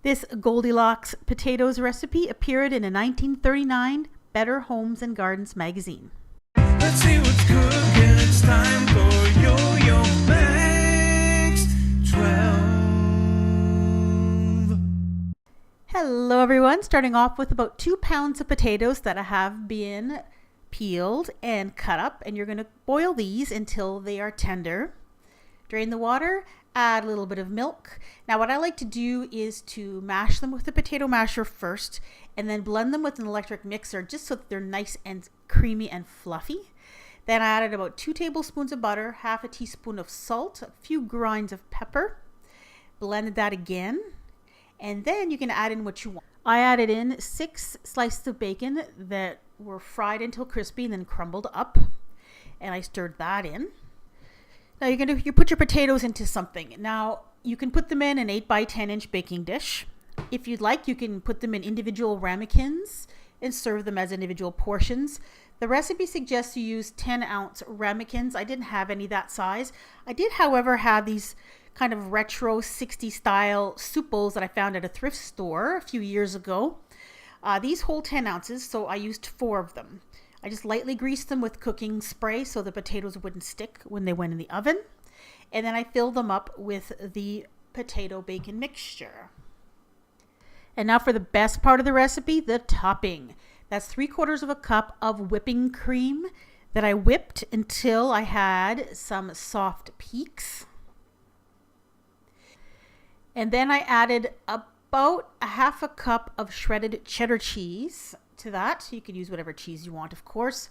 This Goldilocks Potatoes recipe appeared in a 1939 Better Homes and Gardens magazine. Let's see what's cooking. It's time for yoyomax12. Hello everyone, starting off with about 2 pounds of potatoes that have been peeled and cut up, and you're going to boil these until they are tender. Drain the water, add a little bit of milk. Now what I like to do is to mash them with the potato masher first and then blend them with an electric mixer just so that they're nice and creamy and fluffy. Then I added about 2 tablespoons of butter, half a teaspoon of salt, a few grinds of pepper, blended that again, and then you can add in what you want. I added in 6 slices of bacon that were fried until crispy and then crumbled up, and I stirred that in. Now you put your potatoes into something. Now you can put them in an 8 by 10 inch baking dish. If you'd like, you can put them in individual ramekins and serve them as individual portions. The recipe suggests you use 10-ounce ramekins. I didn't have any that size. I did, however, have these kind of retro 60s style soup bowls that I found at a thrift store a few years ago. These hold 10 ounces, so I used 4 of them. I just lightly greased them with cooking spray so the potatoes wouldn't stick when they went in the oven. And then I filled them up with the potato bacon mixture. And now for the best part of the recipe, the topping. That's 3/4 cup of whipping cream that I whipped until I had some soft peaks. And then I added about a half a cup of shredded cheddar cheese to that. You can use whatever cheese you want, of course.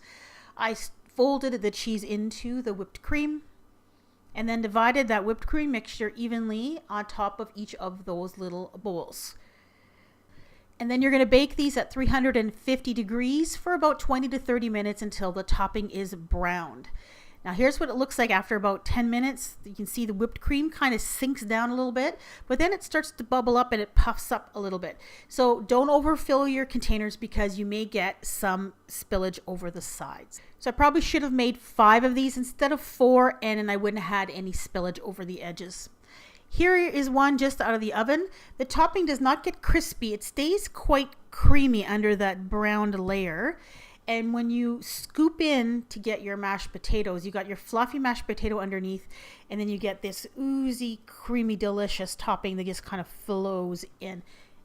I folded the cheese into the whipped cream and then divided that whipped cream mixture evenly on top of each of those little bowls. And then you're going to bake these at 350 degrees for about 20 to 30 minutes until the topping is browned. Now here's what it looks like after about 10 minutes. You can see the whipped cream kind of sinks down a little bit, but then it starts to bubble up and it puffs up a little bit. So don't overfill your containers because you may get some spillage over the sides. So I probably should have made 5 of these instead of 4, and then I wouldn't have had any spillage over the edges. Here is one just out of the oven. The topping does not get crispy. It stays quite creamy under that browned layer. And when you scoop in to get your mashed potatoes, you got your fluffy mashed potato underneath, and then you get this oozy, creamy, delicious topping that just kind of flows in.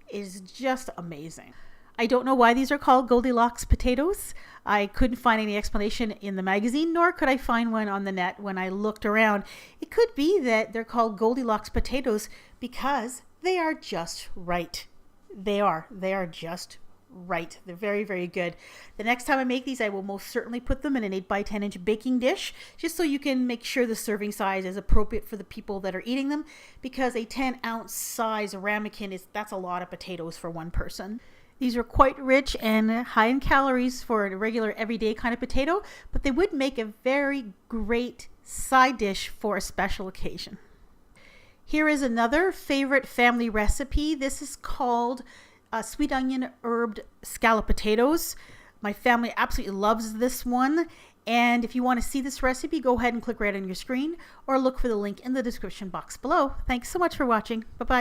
It is just amazing. I don't know why these are called Goldilocks potatoes. I couldn't find any explanation in the magazine, nor could I find one on the net when I looked around. It could be that they're called Goldilocks potatoes because they are just right. They are just right. They're very, very good. The next time I make these, I will most certainly put them in an 8 by 10 inch baking dish, just so you can make sure the serving size is appropriate for the people that are eating them, because a 10-ounce size ramekin that's a lot of potatoes for one person. These are quite rich and high in calories for a regular everyday kind of potato, but they would make a very great side dish for a special occasion. Here is another favorite family recipe. This is called sweet onion herbed scallop potatoes. My family absolutely loves this one. And if you want to see this recipe, go ahead and click right on your screen or look for the link in the description box below. Thanks so much for watching. Bye-bye.